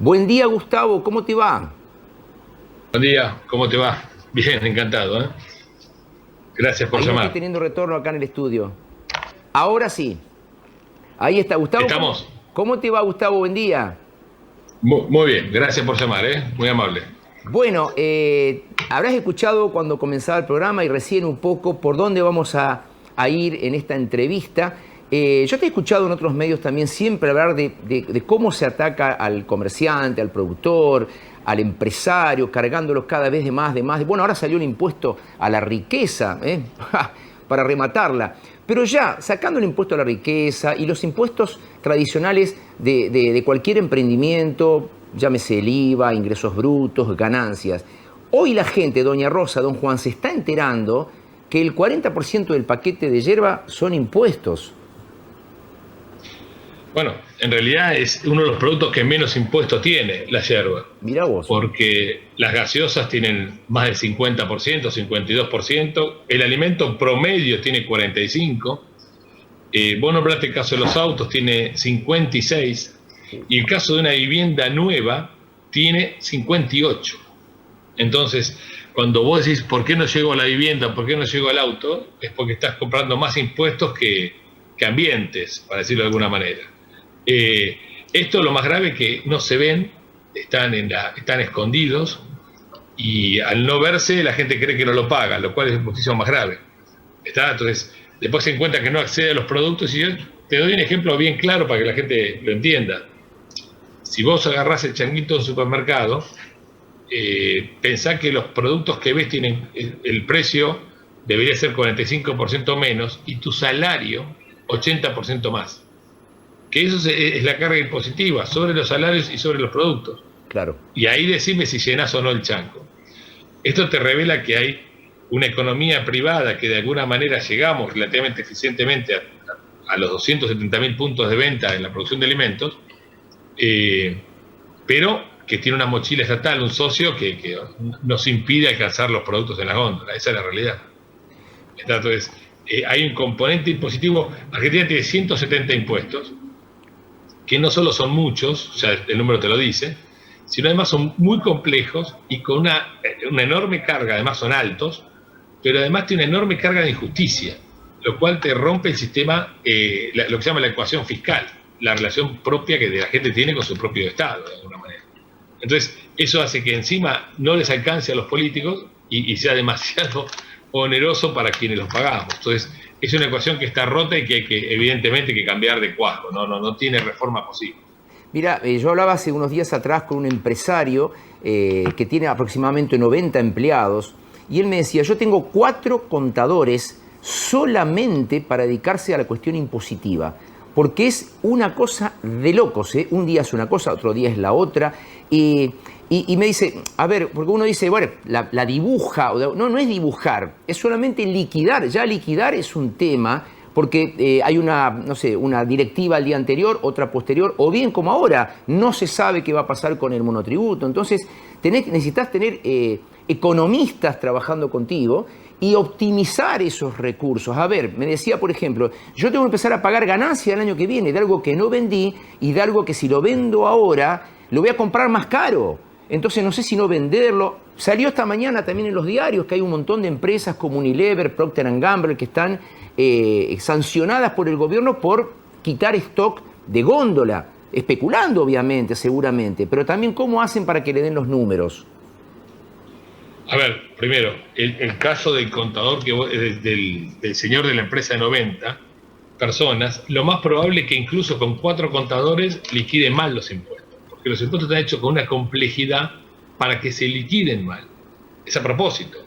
Buen día, Gustavo, ¿cómo te va? Buen día, ¿cómo te va? Bien, encantado, ¿eh? Gracias por Ahí no estoy llamar. teniendo retorno acá en el estudio. Ahora sí. Ahí está, Gustavo, ¿cómo, ¿Estamos? cómo te va, Gustavo? Buen día. Muy bien, gracias por llamar, ¿eh? Muy amable. Bueno, habrás escuchado cuando comenzaba el programa y recién un poco por dónde vamos a ir en esta entrevista. Yo te he escuchado en otros medios también siempre hablar de cómo se ataca al comerciante, al productor, al empresario, cargándolos cada vez de más, de más. Bueno, ahora salió el impuesto a la riqueza, ¿eh? Para rematarla. Pero ya, sacando el impuesto a la riqueza y los impuestos tradicionales de cualquier emprendimiento, llámese el IVA, ingresos brutos, ganancias. Hoy la gente, doña Rosa, don Juan, se está enterando que el 40% del paquete de yerba son impuestos. Bueno, en realidad es uno de los productos que menos impuestos tiene la yerba, Mirá vos. porque las gaseosas tienen más del 50%, 52%, el alimento promedio tiene 45%, vos nombraste el caso de los autos, tiene 56%, y el caso de una vivienda nueva tiene 58%. Entonces, cuando vos decís, ¿por qué no llego a la vivienda? ¿Por qué no llego al auto? Es porque estás comprando más impuestos que ambientes, para decirlo de alguna manera. Eh, Esto lo más grave es que no se ven, están escondidos, y al no verse la gente cree que no lo paga, lo cual es muchísimo más grave. Entonces, después se encuentra que no accede a los productos, y yo te doy un ejemplo bien claro para que la gente lo entienda. Si vos agarrás el changuito del supermercado, pensá que los productos que ves tienen el precio debería ser 45% menos y tu salario 80% más. Que eso es la carga impositiva sobre los salarios y sobre los productos. Claro. Y ahí decime si llenás o no el chanco. Esto te revela que hay una economía privada que de alguna manera llegamos relativamente eficientemente a los 270.000 puntos de venta en la producción de alimentos, pero que tiene una mochila estatal, un socio que nos impide alcanzar los productos en la góndola. Esa es la realidad. Entonces, hay un componente impositivo. Argentina tiene 170 impuestos, que no solo son muchos, o sea, el número te lo dice, sino además son muy complejos y con una enorme carga, además son altos, pero además tiene una enorme carga de injusticia, lo cual te rompe el sistema, lo que se llama la ecuación fiscal, la relación propia que la gente tiene con su propio Estado, de alguna manera. Entonces, eso hace que encima no les alcance a los políticos y sea demasiado oneroso para quienes los pagamos. Entonces, es una ecuación que está rota y que hay que, evidentemente, que cambiar de cuajo. No tiene reforma posible. Mira, yo hablaba hace unos días atrás con un empresario que tiene aproximadamente 90 empleados y él me decía, yo tengo 4 contadores solamente para dedicarse a la cuestión impositiva, porque es una cosa de locos, ¿eh? Un día es una cosa, otro día es la otra, y me dice, a ver, porque uno dice, bueno, la dibuja, no es dibujar, es solamente liquidar, ya liquidar es un tema, porque hay una, no sé, una directiva al día anterior, otra posterior, o bien como ahora, no se sabe qué va a pasar con el monotributo. Entonces, necesitas tener economistas trabajando contigo y optimizar esos recursos. A ver, me decía, por ejemplo, yo tengo que empezar a pagar ganancia el año que viene de algo que no vendí y de algo que si lo vendo ahora, lo voy a comprar más caro. Entonces no sé si no venderlo. Salió esta mañana también en los diarios que hay un montón de empresas como Unilever, Procter & Gamble, que están sancionadas por el gobierno por quitar stock de góndola, especulando obviamente, seguramente, pero también cómo hacen para que le den los números. A ver, primero, el caso del contador, del señor de la empresa de 90 personas, lo más probable es que incluso con 4 contadores liquide mal los impuestos, porque los impuestos están hechos con una complejidad para que se liquiden mal. Es a propósito.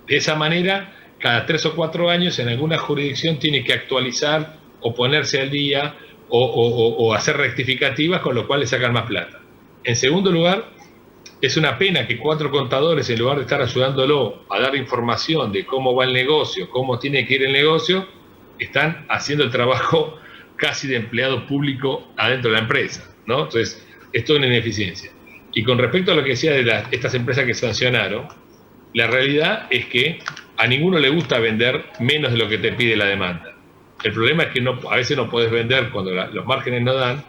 De esa manera, cada 3 o 4 años en alguna jurisdicción tiene que actualizar o ponerse al día o hacer rectificativas, con lo cual le sacan más plata. En segundo lugar, es una pena que 4 contadores, en lugar de estar ayudándolo a dar información de cómo va el negocio, cómo tiene que ir el negocio, están haciendo el trabajo casi de empleado público adentro de la empresa, ¿no? Entonces, esto es una ineficiencia. Y con respecto a lo que decía de estas empresas que sancionaron, la realidad es que a ninguno le gusta vender menos de lo que te pide la demanda. El problema es que a veces no podés vender cuando los márgenes no dan,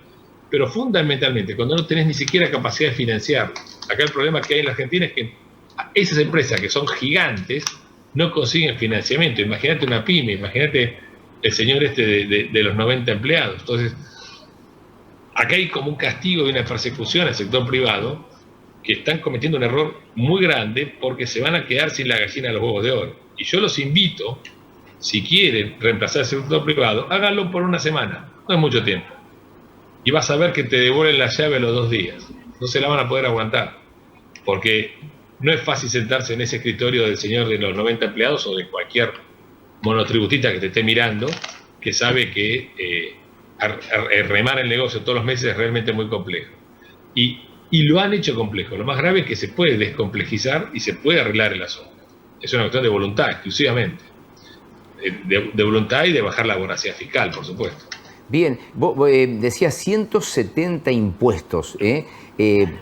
pero fundamentalmente cuando no tenés ni siquiera capacidad de financiar. Acá el problema que hay en la Argentina es que esas empresas que son gigantes no consiguen financiamiento. Imagínate una pyme, imagínate el señor de los 90 empleados. Entonces, acá hay como un castigo y una persecución al sector privado, que están cometiendo un error muy grande porque se van a quedar sin la gallina de los huevos de oro. Y yo los invito, si quieren reemplazar el sector privado, háganlo por una semana, no es mucho tiempo. Y vas a ver que te devuelven la llave a los 2 días. No se la van a poder aguantar, porque no es fácil sentarse en ese escritorio del señor de los 90 empleados o de cualquier monotributista que te esté mirando, que sabe que remar el negocio todos los meses es realmente muy complejo. Y lo han hecho complejo. Lo más grave es que se puede descomplejizar y se puede arreglar el asunto. Es una cuestión de voluntad, exclusivamente. De voluntad y de bajar la voracidad fiscal, por supuesto. Bien, vos decías 170 impuestos,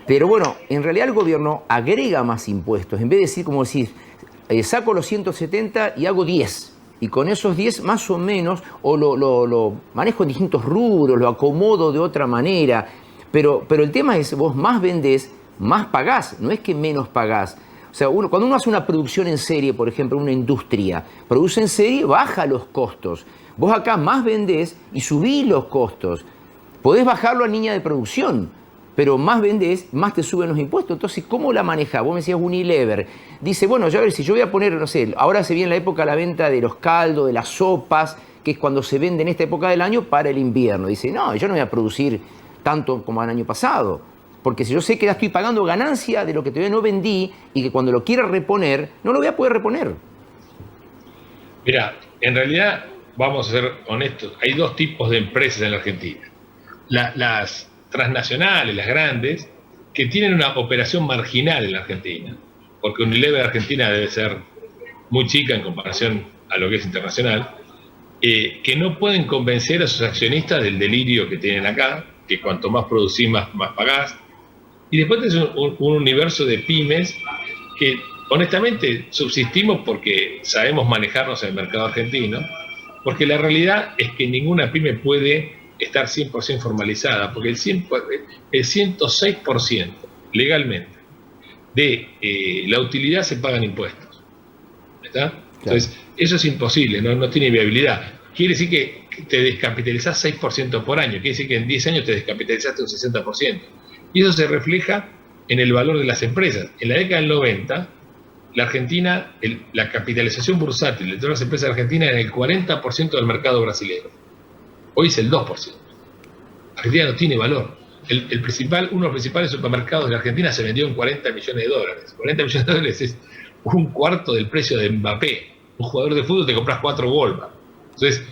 pero bueno, en realidad el gobierno agrega más impuestos. En vez de decir, como decir, saco los 170 y hago 10. Y con esos 10 más o menos, o lo manejo en distintos rubros, lo acomodo de otra manera. Pero el tema es, vos más vendés, más pagás, no es que menos pagás. O sea, cuando uno hace una producción en serie, por ejemplo, una industria, produce en serie, baja los costos. Vos acá más vendés y subís los costos. Podés bajarlo a línea de producción, pero más vendés, más te suben los impuestos. Entonces, ¿cómo la manejás? Vos me decías Unilever. Dice, bueno, ya a ver, si yo voy a poner, no sé, ahora se viene la época de la venta de los caldos, de las sopas, que es cuando se vende en esta época del año para el invierno. Dice, no, yo no voy a producir tanto como el año pasado, porque si yo sé que ya estoy pagando ganancia de lo que todavía no vendí y que cuando lo quiera reponer, no lo voy a poder reponer. Mira, en realidad, vamos a ser honestos, hay 2 tipos de empresas en la Argentina. Las transnacionales, las grandes, que tienen una operación marginal en la Argentina, porque Unilever Argentina debe ser muy chica en comparación a lo que es internacional, que no pueden convencer a sus accionistas del delirio que tienen acá, que cuanto más producís, más pagás. Y después tenés un universo de pymes que honestamente subsistimos porque sabemos manejarnos en el mercado argentino, porque la realidad es que ninguna pyme puede estar 100% formalizada, porque el 106% legalmente de la utilidad se pagan impuestos. ¿Está? Entonces, eso es imposible, no tiene viabilidad. Quiere decir que te descapitalizás 6% por año, quiere decir que en 10 años te descapitalizaste un 60%. Y eso se refleja en el valor de las empresas. En la década del 90, la Argentina, la capitalización bursátil de todas las empresas argentinas era el 40% del mercado brasileño. Hoy es el 2%. Argentina no tiene valor. Uno de los principales supermercados de la Argentina se vendió en $40 millones. 40 millones de dólares es un cuarto del precio de Mbappé. Un jugador de fútbol te compras 4 Walmart. Entonces,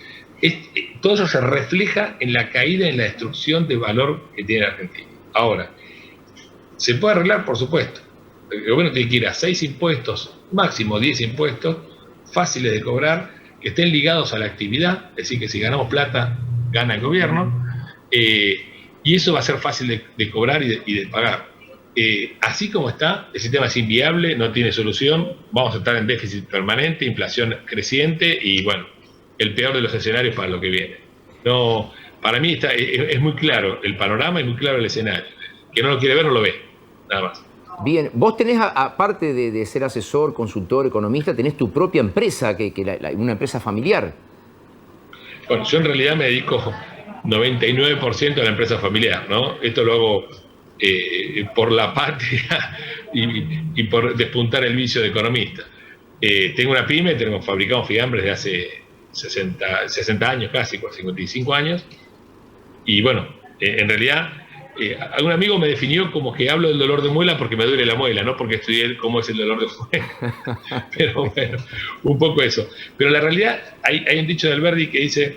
todo eso se refleja en la caída, en la destrucción de valor que tiene la Argentina. Ahora, ¿se puede arreglar? Por supuesto. El gobierno tiene que ir a 6 impuestos, máximo 10 impuestos, fáciles de cobrar, que estén ligados a la actividad, es decir, que si ganamos plata, gana el gobierno, y eso va a ser fácil de cobrar y de pagar. Así como está, el sistema es inviable, no tiene solución, vamos a estar en déficit permanente, inflación creciente y, bueno, el peor de los escenarios para lo que viene. No, para mí es muy claro el panorama, es muy claro el escenario. Que no lo quiere ver, no lo ve, nada más. Bien, vos tenés, aparte de ser asesor, consultor, economista, tenés tu propia empresa, una empresa familiar. Bueno, yo en realidad me dedico 99% a la empresa familiar, ¿no? Esto lo hago por la patria y por despuntar el vicio de economista. Tengo una pyme, fabricamos figambres de hace 60 años casi, 55 años, y bueno, en realidad algún amigo me definió como que hablo del dolor de muela porque me duele la muela, no porque estudié cómo es el dolor de muela. Pero bueno, un poco eso. Pero la realidad, hay un dicho de Alberdi que dice: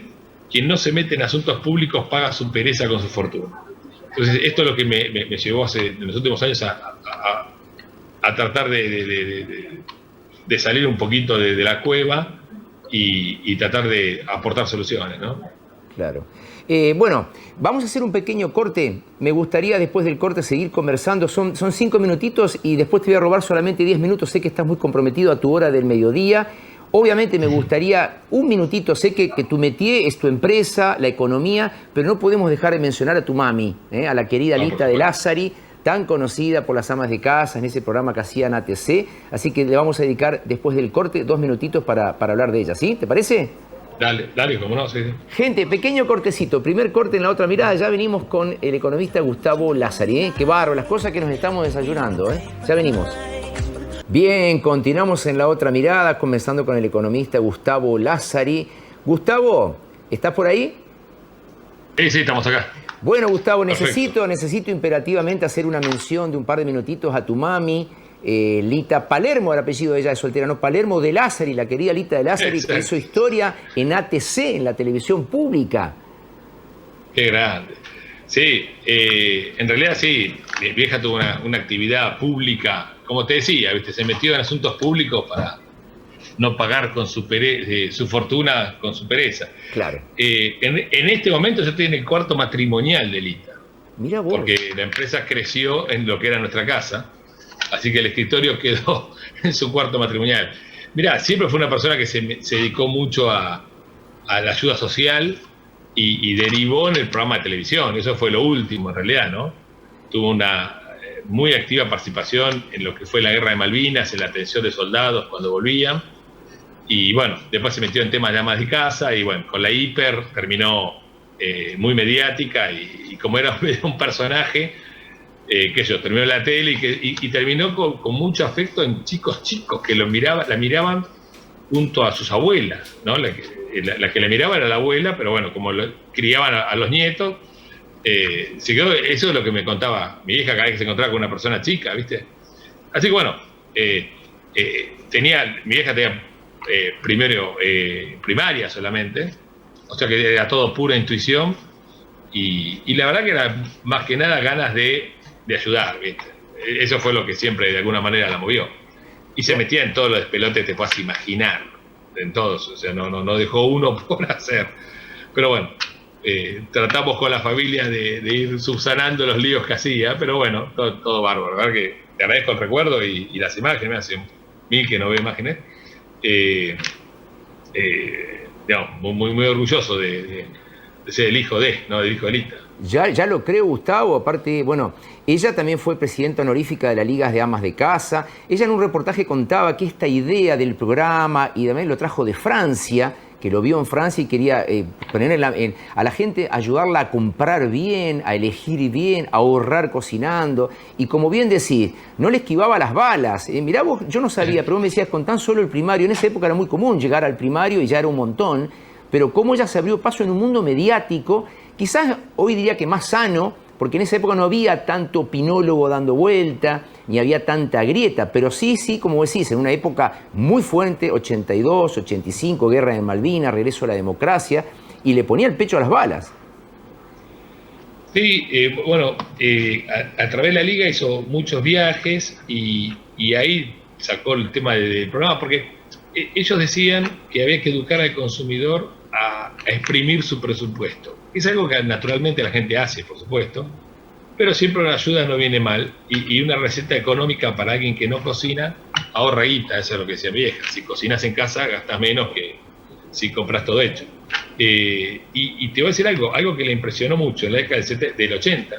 quien no se mete en asuntos públicos paga su pereza con su fortuna. Entonces, esto es lo que me llevó en los últimos años a tratar de salir un poquito de la cueva y tratar de aportar soluciones, ¿no? Claro. Bueno, vamos a hacer un pequeño corte. Me gustaría después del corte seguir conversando. Son 5 minutitos y después te voy a robar solamente 10 minutos. Sé que estás muy comprometido a tu hora del mediodía. Obviamente me gustaría un minutito, sé que tu métier es tu empresa, la economía, pero no podemos dejar de mencionar a tu mami, a la querida Lita de Lázari, tan conocida por las amas de casa en ese programa que hacían ATC, así que le vamos a dedicar después del corte 2 minutitos para hablar de ella, ¿sí? ¿Te parece? Dale, como no, sí. Gente, pequeño cortecito, primer corte en La Otra Mirada, ya venimos con el economista Gustavo Lázari, Qué bárbaro, las cosas que nos estamos desayunando, Ya venimos. Bien, continuamos en La Otra Mirada, comenzando con el economista Gustavo Lázari. Gustavo, ¿estás por ahí? Sí, estamos acá. Bueno, Gustavo, necesito imperativamente hacer una mención de un par de minutitos a tu mami, Lita Palermo, el apellido de ella es soltera, no Palermo de Lázari, la querida Lita de Lázari, que hizo historia en ATC, en la televisión pública. Qué grande. Sí, en realidad sí, mi vieja tuvo una actividad pública, como te decía, ¿viste? Se metió en asuntos públicos para no pagar con su fortuna con su pereza. Claro. En este momento yo estoy en el cuarto matrimonial de Lita. Mira vos. Porque la empresa creció en lo que era nuestra casa, así que el escritorio quedó en su cuarto matrimonial. Mirá, siempre fue una persona que se dedicó mucho a la ayuda social y derivó en el programa de televisión. Eso fue lo último, en realidad, ¿no? Tuvo una muy activa participación en lo que fue la guerra de Malvinas, en la atención de soldados cuando volvían. Y bueno, después se metió en temas de amas de casa y bueno, con la hiper terminó muy mediática y como era un personaje, terminó en la tele y terminó con mucho afecto en chicos que la miraban junto a sus abuelas, ¿no? La que la miraba era la abuela, pero bueno, como criaban a los nietos, eso es lo que me contaba mi hija cada vez que se encontraba con una persona chica, ¿viste? Así que bueno, mi vieja tenía primero primaria solamente, o sea que era todo pura intuición y la verdad que era más que nada ganas de ayudar, ¿viste? Eso fue lo que siempre de alguna manera la movió. Y se metía en todos los despelotes que te puedas imaginar, en todos, o sea, no dejó uno por hacer. Pero bueno, tratamos con la familia de ir subsanando los líos que hacía, pero bueno, todo bárbaro. La verdad que te agradezco el recuerdo y las imágenes, me hace 1000 que no veo imágenes. Digamos, muy orgulloso de ser el hijo del hijo de Lita. Ya lo creo, Gustavo. Aparte, bueno, ella también fue presidenta honorífica de las Ligas de Amas de Casa. Ella en un reportaje contaba que esta idea del programa, y también lo trajo de Francia, que lo vio en Francia y quería poner a la gente, ayudarla a comprar bien, a elegir bien, a ahorrar cocinando. Y como bien decís, no le esquivaba las balas. Mirá vos, yo no sabía, pero vos me decías, con tan solo el primario, en esa época era muy común llegar al primario y ya era un montón, pero cómo ella se abrió paso en un mundo mediático, quizás hoy diría que más sano, porque en esa época no había tanto opinólogo dando vuelta, ni había tanta grieta, pero sí, como decís, en una época muy fuerte, 82, 85, guerra de Malvinas, regreso a la democracia, y le ponía el pecho a las balas. Sí, bueno, a través de la Liga hizo muchos viajes y ahí sacó el tema del programa, porque ellos decían que había que educar al consumidor a exprimir su presupuesto. Es algo que naturalmente la gente hace, por supuesto, pero siempre una ayuda no viene mal y una receta económica para alguien que no cocina ahorra guita, eso es lo que decía mi vieja. Si cocinas en casa gastas menos que si compras todo hecho. Y te voy a decir algo que le impresionó mucho en la década del 80,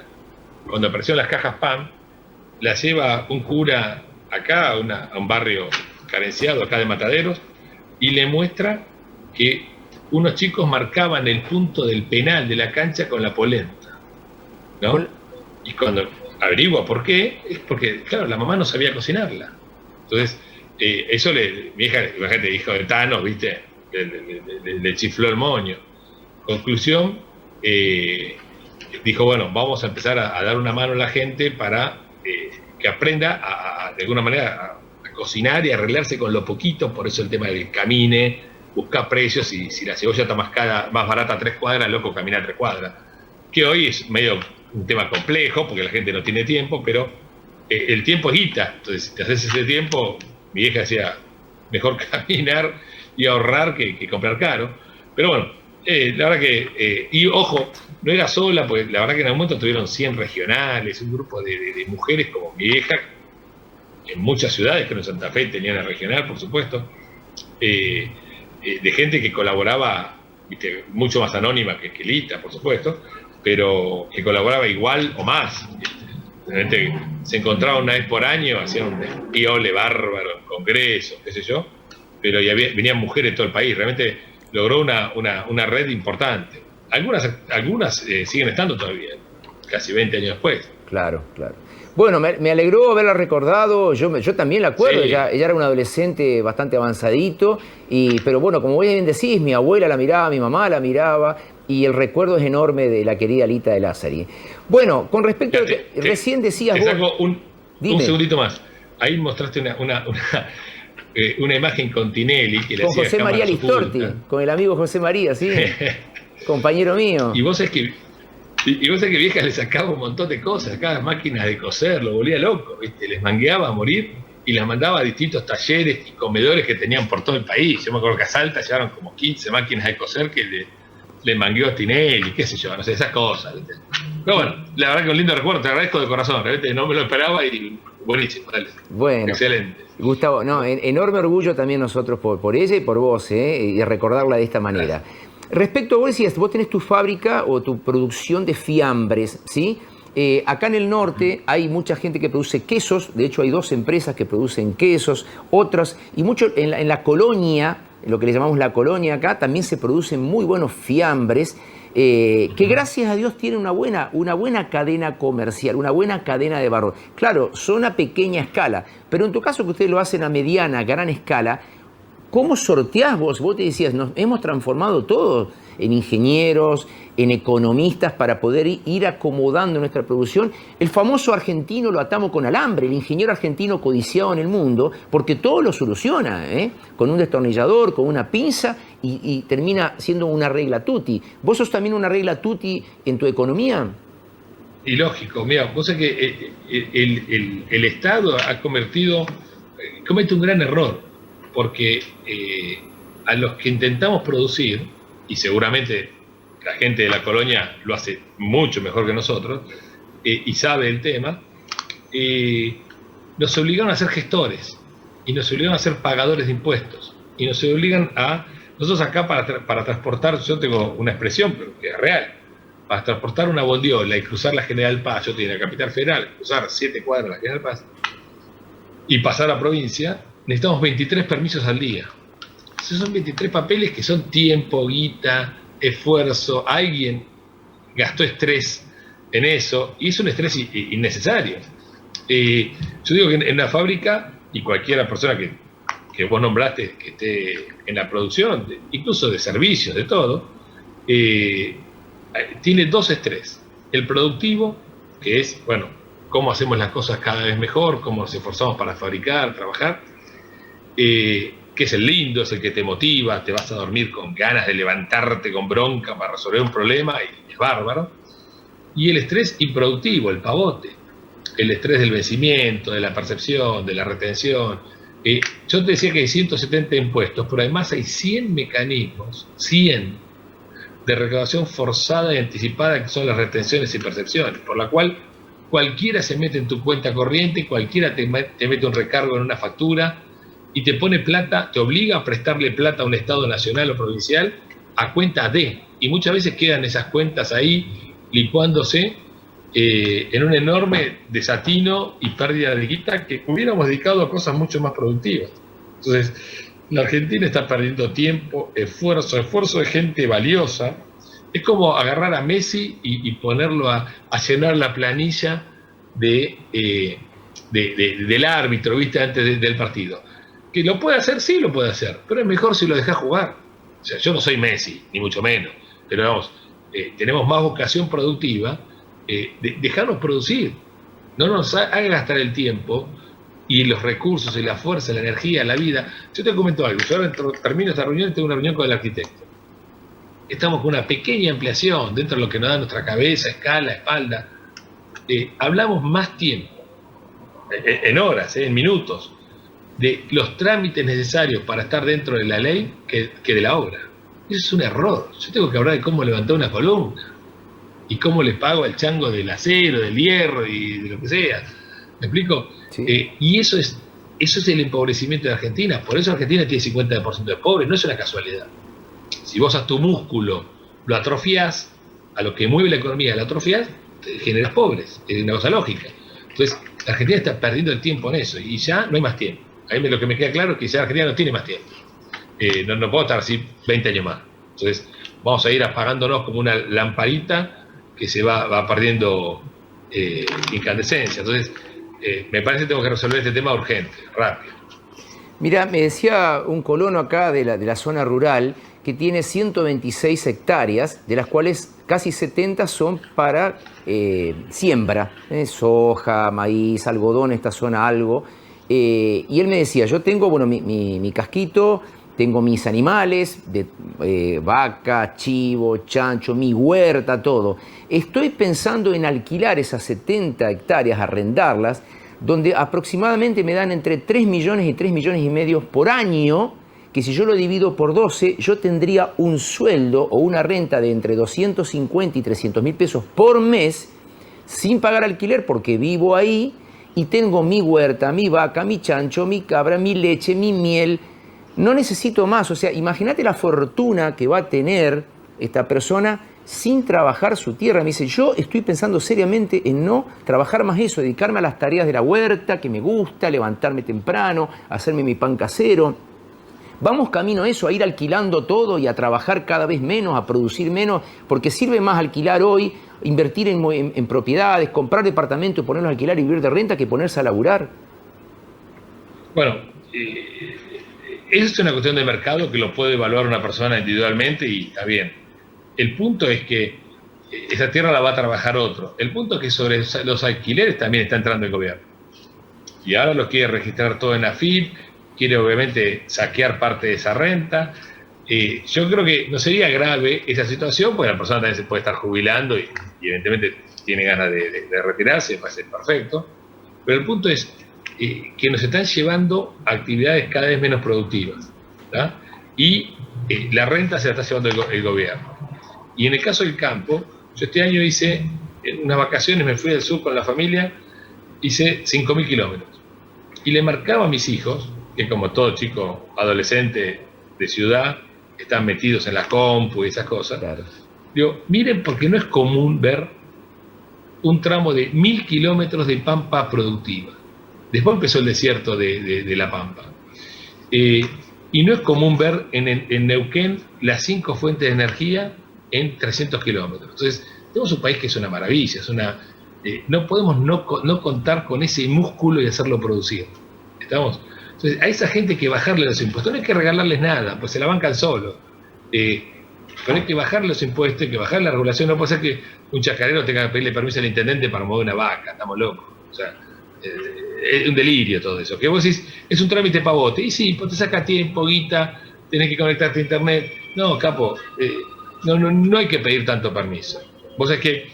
cuando aparecieron las cajas PAN, las lleva un cura acá a un barrio carenciado acá de Mataderos y le muestra que unos chicos marcaban el punto del penal de la cancha con la polenta, ¿no? Y cuando averigua por qué, es porque, claro, la mamá no sabía cocinarla. Entonces, eso mi hija, imagínate, hijo de Thanos, ¿viste? Le chifló el moño. Conclusión, dijo, bueno, vamos a empezar a dar una mano a la gente para que aprenda de alguna manera a cocinar y a arreglarse con lo poquito, por eso el tema del camine, buscar precios, y si la cebolla está más barata a 3 cuadras, loco, camina a 3 cuadras. Que hoy es medio un tema complejo, porque la gente no tiene tiempo, pero el tiempo es guita. Entonces, si te haces ese tiempo, mi vieja decía, mejor caminar y ahorrar que comprar caro. Pero bueno, la verdad que, y ojo, no era sola, porque la verdad que en algún momento tuvieron 100 regionales, un grupo de mujeres como mi vieja, en muchas ciudades, creo en Santa Fe tenían el regional, por supuesto, de gente que colaboraba, ¿viste? Mucho más anónima que Lita, por supuesto, pero que colaboraba igual o más. Realmente se encontraba una vez por año, hacían un despiole bárbaro en congresos, qué sé yo, pero venían mujeres de todo el país. Realmente logró una red importante. Algunas siguen estando todavía, casi 20 años después. Claro, claro. Bueno, me alegró haberla recordado, yo también la acuerdo, Sí. ella era un adolescente bastante avanzadito, pero bueno, como bien decís, mi abuela la miraba, mi mamá la miraba, y el recuerdo es enorme de la querida Lita de Lázari. Bueno, con respecto a lo que recién decías te vos... saco un segundito más. Ahí mostraste una imagen con Tinelli, que le Con hacía José María cámaras Listorti, ocultas. con el amigo José María, sí, compañero mío. Y vos sabés que Vieja le sacaba un montón de cosas, cada máquinas de coser, lo volvía loco, ¿viste? Les mangueaba a morir y las mandaba a distintos talleres y comedores que tenían por todo el país. Yo me acuerdo que a Salta llevaron como 15 máquinas de coser que le mangueó a Tinelli, qué sé yo, no sé, esas cosas, ¿viste? Pero bueno, la verdad que un lindo recuerdo, te agradezco de corazón, realmente no me lo esperaba y buenísimo, dale. Bueno, Excelente. Gustavo, no, enorme orgullo también nosotros por ella y por vos, y recordarla de esta manera. Gracias. Respecto a vos decías, vos tenés tu fábrica o tu producción de fiambres, ¿sí? Acá en el norte hay mucha gente que produce quesos, de hecho hay 2 empresas que producen quesos, otras, y mucho en la colonia, en lo que le llamamos la colonia acá, también se producen muy buenos fiambres, que gracias a Dios tienen una buena cadena comercial, una buena cadena de valor. Claro, son a pequeña escala, pero en tu caso que ustedes lo hacen a mediana, a gran escala, ¿cómo sorteás vos? Vos te decías, nos hemos transformado todos en ingenieros, en economistas para poder ir acomodando nuestra producción. El famoso argentino lo atamos con alambre, el ingeniero argentino codiciado en el mundo, porque todo lo soluciona, con un destornillador, con una pinza, y termina siendo una regla tutti. ¿Vos sos también una regla tutti en tu economía? Y lógico, mira, vos sabés que el Estado comete un gran error, porque a los que intentamos producir, y seguramente la gente de la colonia lo hace mucho mejor que nosotros, y sabe el tema, nos obligaron a ser gestores, y nos obligaron a ser pagadores de impuestos, y nos obligan a... Nosotros acá para transportar, yo tengo una expresión, pero que es real, para transportar una bondiola y cruzar la General Paz, yo estoy en la capital federal, cruzar 7 cuadras la General Paz, y pasar a la provincia, necesitamos 23 permisos al día. Esos son 23 papeles que son tiempo, guita, esfuerzo. Alguien gastó estrés en eso, y es un estrés innecesario. Yo digo que en la fábrica, y cualquiera persona que vos nombraste que esté en la producción, incluso de servicios, de todo, tiene 2 estrés. El productivo, que es, bueno, cómo hacemos las cosas cada vez mejor, cómo nos esforzamos para fabricar, trabajar, que es el lindo, es el que te motiva, te vas a dormir con ganas de levantarte con bronca para resolver un problema, y es bárbaro. Y el estrés improductivo, el pavote, el estrés del vencimiento, de la percepción, de la retención. Yo te decía que hay 170 impuestos, pero además hay 100 mecanismos, 100, de recaudación forzada y anticipada, que son las retenciones y percepciones, por la cual cualquiera se mete en tu cuenta corriente, cualquiera te mete un recargo en una factura y te pone plata, te obliga a prestarle plata a un Estado nacional o provincial a cuenta de, y muchas veces quedan esas cuentas ahí licuándose en un enorme desatino y pérdida de guita que hubiéramos dedicado a cosas mucho más productivas. Entonces, la Argentina está perdiendo tiempo, esfuerzo de gente valiosa. Es como agarrar a Messi y ponerlo a llenar la planilla del árbitro, ¿viste? Antes del partido. ¿Que lo puede hacer? Sí, lo puede hacer, pero es mejor si lo dejas jugar. O sea, yo no soy Messi, ni mucho menos, pero vamos, tenemos más vocación productiva, dejarnos producir. No nos haga gastar el tiempo y los recursos y la fuerza, la energía, la vida. Yo te comento algo, yo ahora termino esta reunión y tengo una reunión con el arquitecto. Estamos con una pequeña ampliación dentro de lo que nos da nuestra cabeza, escala, espalda. Hablamos más tiempo, en horas, en minutos, de los trámites necesarios para estar dentro de la ley que de la obra. Eso es un error. Yo tengo que hablar de cómo levantar una columna y cómo le pago al chango del acero, del hierro y de lo que sea. ¿Me explico? Sí. Y eso es eso es el empobrecimiento de Argentina. Por eso Argentina tiene 50% de pobres, no es una casualidad. Si vos a tu músculo lo atrofiás, a lo que mueve la economía lo atrofiás, generas pobres. Es una cosa lógica. Entonces, la Argentina está perdiendo el tiempo en eso y ya no hay más tiempo. A mí lo que me queda claro es que ya Argentina no tiene más tiempo. No puedo estar así 20 años más. Entonces, vamos a ir apagándonos como una lamparita que se va perdiendo incandescencia. Entonces, me parece que tengo que resolver este tema urgente, rápido. Mira, me decía un colono acá de la zona rural que tiene 126 hectáreas, de las cuales casi 70 son para siembra, soja, maíz, algodón, esta zona algo. Y él me decía, yo tengo bueno, mi casquito, tengo mis animales, vaca, chivo, chancho, mi huerta, todo. Estoy pensando en alquilar esas 70 hectáreas, arrendarlas, donde aproximadamente me dan entre 3 millones y 3 millones y medio por año, que si yo lo divido por 12, yo tendría un sueldo o una renta de entre 250 y 300 mil pesos por mes, sin pagar alquiler porque vivo ahí y tengo mi huerta, mi vaca, mi chancho, mi cabra, mi leche, mi miel. No necesito más. O sea, imagínate la fortuna que va a tener esta persona sin trabajar su tierra. Me dice, yo estoy pensando seriamente en no trabajar más eso, dedicarme a las tareas de la huerta, que me gusta, levantarme temprano, hacerme mi pan casero. Vamos camino a eso, a ir alquilando todo y a trabajar cada vez menos, a producir menos, porque sirve más alquilar hoy, invertir en propiedades, comprar departamentos, ponerlos a alquilar y vivir de renta que ponerse a laburar. Bueno, esa es una cuestión de mercado que lo puede evaluar una persona individualmente y está bien. El punto es que esa tierra la va a trabajar otro. El punto es que sobre los alquileres también está entrando el gobierno. Y ahora los quiere registrar todo en AFIP, quiere obviamente saquear parte de esa renta. Yo creo que no sería grave esa situación, porque la persona también se puede estar jubilando y evidentemente tiene ganas de retirarse, va a ser perfecto. Pero el punto es que nos están llevando a actividades cada vez menos productivas, ¿tá? Y la renta se la está llevando el gobierno. Y en el caso del campo, yo este año hice unas vacaciones, me fui al sur con la familia, hice 5.000 kilómetros. Y le marcaba a mis hijos, que como todo chico adolescente de ciudad, están metidos en la compu y esas cosas. Claro. Digo, miren, porque no es común ver un tramo de 1.000 kilómetros de pampa productiva. Después empezó el desierto de la pampa. Y no es común ver en Neuquén las 5 fuentes de energía en 300 kilómetros. Entonces, tenemos un país que es una maravilla, no podemos no contar con ese músculo y hacerlo producir. ¿Estamos? Entonces, a esa gente hay que bajarle los impuestos, no hay que regalarles nada, pues se la bancan solo. Pero hay que bajarle los impuestos, hay que bajar la regulación. No puede ser que un chacarero tenga que pedirle permiso al intendente para mover una vaca, estamos locos. O sea, es un delirio todo eso. Que vos decís, es un trámite pavote, y sí, pues te saca tiempo, guita, tenés que conectarte a internet. No, capo, no hay que pedir tanto permiso. Vos sabés que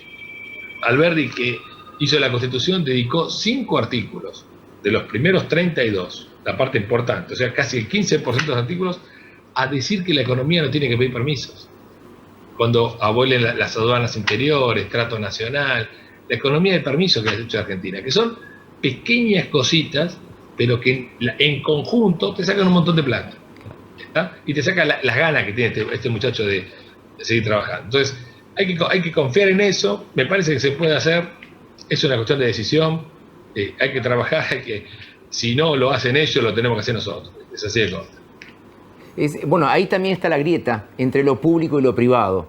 Alberdi, que hizo la Constitución, dedicó 5 artículos de los primeros 32, la parte importante, o sea, casi el 15% de los artículos, a decir que la economía no tiene que pedir permisos. Cuando abuelen las aduanas interiores, trato nacional, la economía de permiso que ha hecho Argentina, que son pequeñas cositas, pero que en conjunto te sacan un montón de plata. ¿Está? Y te sacan las ganas que tiene este muchacho de seguir trabajando. Entonces, hay que confiar en eso, me parece que se puede hacer, es una cuestión de decisión, hay que trabajar, si no lo hacen ellos, lo tenemos que hacer nosotros. Es así de corto. Bueno, ahí también está la grieta entre lo público y lo privado.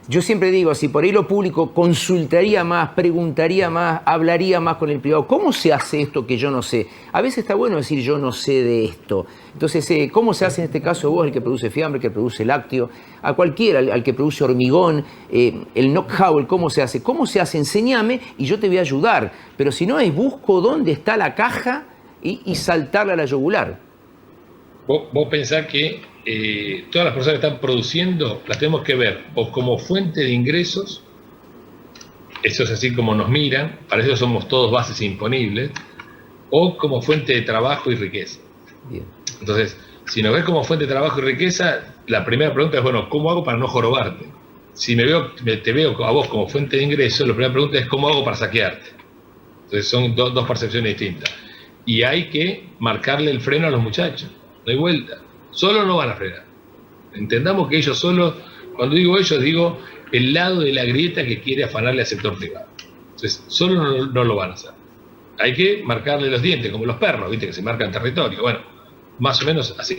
Yo siempre digo, si por ahí lo público consultaría más, preguntaría más, hablaría más con el privado, ¿cómo se hace esto que yo no sé? A veces está bueno decir yo no sé de esto. Entonces, ¿cómo se hace en este caso vos, el que produce fiambre, el que produce lácteo, a cualquiera, al que produce hormigón, el know-how, el cómo se hace? ¿Cómo se hace? Enséñame y yo te voy a ayudar. Pero si no es busco dónde está la caja y saltarle a la yugular. Vos pensás que todas las personas que están produciendo las tenemos que ver o como fuente de ingresos, eso es así como nos miran, para eso somos todos bases imponibles, o como fuente de trabajo y riqueza. Bien. Entonces, si nos ves como fuente de trabajo y riqueza, la primera pregunta es, bueno, ¿cómo hago para no jorobarte? Si te veo a vos como fuente de ingresos, la primera pregunta es, ¿cómo hago para saquearte? Entonces son dos percepciones distintas. y hay que marcarle el freno a los muchachos. No hay vuelta. Solo no van a frenar. Entendamos que ellos solo, cuando digo ellos, digo el lado de la grieta que quiere afanarle al sector privado. Entonces, solo no lo van a hacer. Hay que marcarle los dientes, como los perros, ¿viste? Que se marcan territorio. Bueno, más o menos así.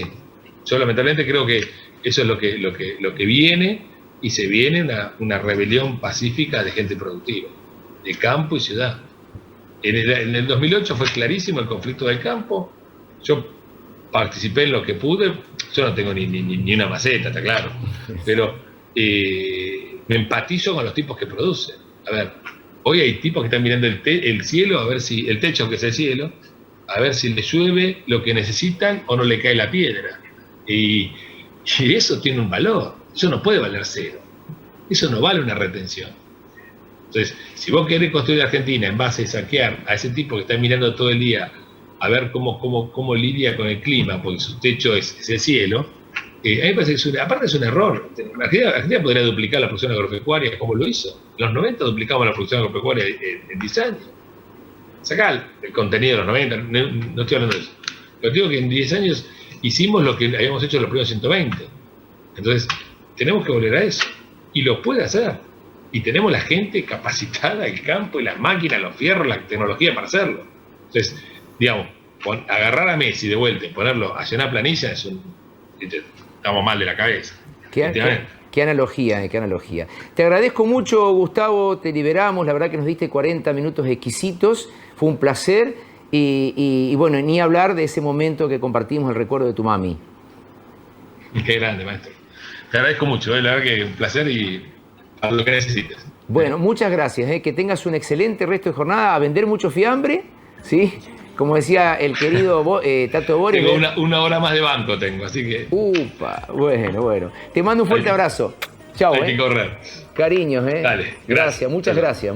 Yo lamentablemente creo que eso es lo que viene, y se viene una rebelión pacífica de gente productiva, de campo y ciudad. En el 2008 fue clarísimo el conflicto del campo. Yo participé en lo que pude. Yo no tengo ni una maceta, está claro. Pero me empatizo con los tipos que producen. A ver, hoy hay tipos que están mirando el cielo, a ver si el techo, que es el cielo, a ver si le llueve lo que necesitan o no le cae la piedra. Y eso tiene un valor. Eso no puede valer cero. Eso no vale una retención. Entonces, si vos querés construir Argentina en base a saquear a ese tipo que está mirando todo el día a ver cómo lidia con el clima, porque su techo es el cielo, a mí me parece que aparte es un error. Argentina podría duplicar la producción agropecuaria como lo hizo. En los 90 duplicamos la producción agropecuaria en 10 años. Sacá el contenido de los 90, no estoy hablando de eso. Pero digo que en 10 años hicimos lo que habíamos hecho en los primeros 120. Entonces, tenemos que volver a eso. Y lo puede hacer. Y tenemos la gente capacitada, el campo y las máquinas, los fierros, la tecnología para hacerlo. Entonces, digamos, agarrar a Messi de vuelta y ponerlo a llenar planilla estamos mal de la cabeza. Qué analogía, qué analogía. Te agradezco mucho, Gustavo, te liberamos, la verdad que nos diste 40 minutos exquisitos, fue un placer, y bueno, ni hablar de ese momento que compartimos, el recuerdo de tu mami. Qué grande, maestro. Te agradezco mucho, la verdad que un placer, y a lo que necesites. Bueno, muchas gracias, que tengas un excelente resto de jornada, a vender mucho fiambre, ¿sí? Como decía el querido Tato Bores. Tengo una hora más de banco, así que... Upa, bueno. Te mando un fuerte abrazo. Chao, Hay que correr. Cariños, Dale, gracias, muchas gracias.